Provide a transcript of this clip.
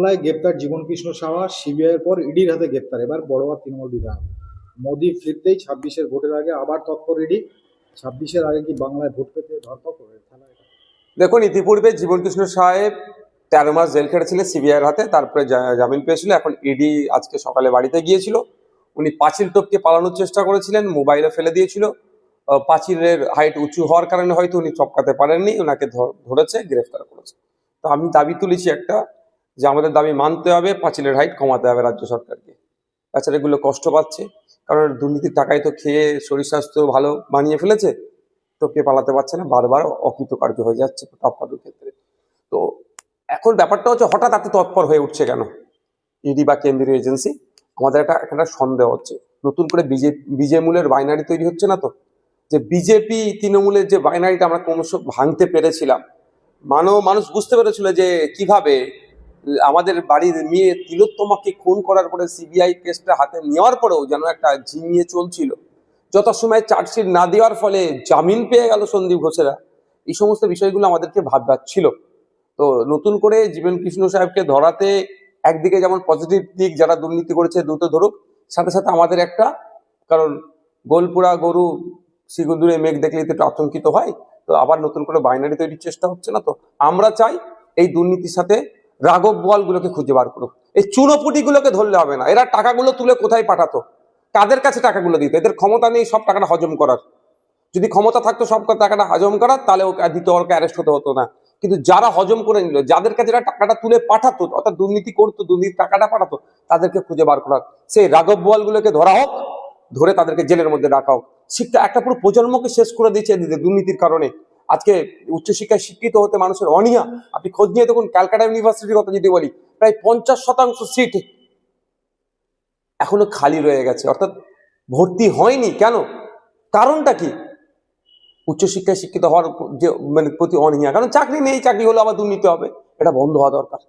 মামলায় গ্রেপ্তার জীবনকৃষ্ণ সাহা, সিবিআই এর পর ইডির হাতে গ্রেপ্তার। এবার বড়োয়া তৃণমূল বিধায়ক। মোদি ফিরতেই 26-এর ভোটের আগে আবার তৎপর ইডি। 26-এর আগে কি বাংলায় ভোট পেতে ধরপাকড় খেলা এটা? দেখুন, ইতিপূর্বে জীবনকৃষ্ণ সাহেব 13 মাস জেল খেটেছিলেন সিবিআই এর হাতে, তারপরে জামিন পেয়েছিল। এখন ইডি আজকে সকালে বাড়িতে গিয়েছিল। উনি পাঁচিল টপকে পালানোর চেষ্টা করেছিলেন, মোবাইলে ফেলে দিয়েছিল। পাঁচিলের হাইট উঁচু হওয়ার কারণে হয়তো উনি টপকাতে পারেননি, ওনাকে ধরেছে, গ্রেফতার করেছে। তো আমি দাবি তুলেছি একটা, যে আমাদের দাবি মানতে হবে, পাঁচিলের হাইট কমাতে হবে রাজ্য সরকারকে। তাছাড়া এগুলো কষ্ট পাচ্ছে, কারণ দুর্নীতির টাকায় তো খেয়ে শরীর স্বাস্থ্য ভালো বানিয়ে ফেলেছে, টপকে পালাতে পারছে না, বারবার অকৃতকার্য হয়ে যাচ্ছে টপকানোর ক্ষেত্রে। তো এখন ব্যাপারটা হচ্ছে, হঠাৎ এত তৎপর হয়ে উঠছে কেন ইডি বা কেন্দ্রীয় এজেন্সি? আমাদের একটা সন্দেহ হচ্ছে, নতুন করে বিজেমূলের বাইনারি তৈরি হচ্ছে না তো? যে বিজেপি তৃণমূলের যে বাইনারিটা আমরা ক্রমশ ভাঙতে পেরেছিলাম, মানুষ বুঝতে পেরেছিল যে কিভাবে আমাদের বাড়ির মেয়ে তিলোত্তমাকে খুন করার পরে সিবিআই কেসটা হাতে নেওয়ার পরেও যেন একটা ঝিমিয়ে চলছিল। যথাসময়ে চার্জশিট না দেওয়ার ফলে জামিন পেয়ে গেল সন্দীপ ঘোষেরা। এই সমস্ত বিষয়গুলো আমাদেরকে ভাবছিল। তো নতুন করে জীবনকৃষ্ণ সাহেবকে ধরাতে একদিকে যেমন পজিটিভ দিক, যারা দুর্নীতি করেছে দ্রুত ধরুক, সাথে সাথে আমাদের একটা, কারণ গোলপুরা গরু শিগুন্দুরে মেঘ দেখলেই তো একটু আতঙ্কিত হয়। তো আবার নতুন করে বাইনারি তৈরির চেষ্টা হচ্ছে না তো? আমরা চাই এই দুর্নীতির সাথে রাঘব বোয়ালগুলোকে খুঁজে বার করুক। এই চুনোপুটিগুলোকে ধরলে হবে না। এরা টাকাগুলো তুলে কোথায় পাঠাতো, কাদের কাছে টাকাগুলো দিত? এদের ক্ষমতা নেই সব টাকাটা হজম করার। যদি ক্ষমতা থাকতো সব টাকাটা হজম করার, তাহলে ওকে দিতে, ওকে অ্যারেস্ট হতে হতো না। কিন্তু যারা হজম করে নিল, যাদের কাছে টাকাটা তুলে পাঠাতো, অর্থাৎ দুর্নীতি করতো, দুর্নীতির টাকাটা পাঠাতো, তাদেরকে খুঁজে বার করা। সেই রাঘব বোয়ালগুলোকে ধরা হোক, ধরে তাদেরকে জেলের মধ্যে রাখা হোক। শিক্ষা একটা পুরো প্রজন্মকে শেষ করে দিয়েছে দুর্নীতির কারণে। আজকে উচ্চশিক্ষায় শিক্ষিত হতে মানুষের অনীহা। আপনি খোঁজ নিয়ে দেখুন, ক্যালকাটা ইউনিভার্সিটির কথা যদি বলি, প্রায় 50% সিট এখনো খালি রয়ে গেছে, অর্থাৎ ভর্তি হয়নি। কেন? কারণটা কি? উচ্চশিক্ষায় শিক্ষিত হওয়ার যে প্রতি অনীহা। কারণ চাকরি নেই, চাকরি হলে আবার দুর্নীতি হবে। এটা বন্ধ হওয়া দরকার।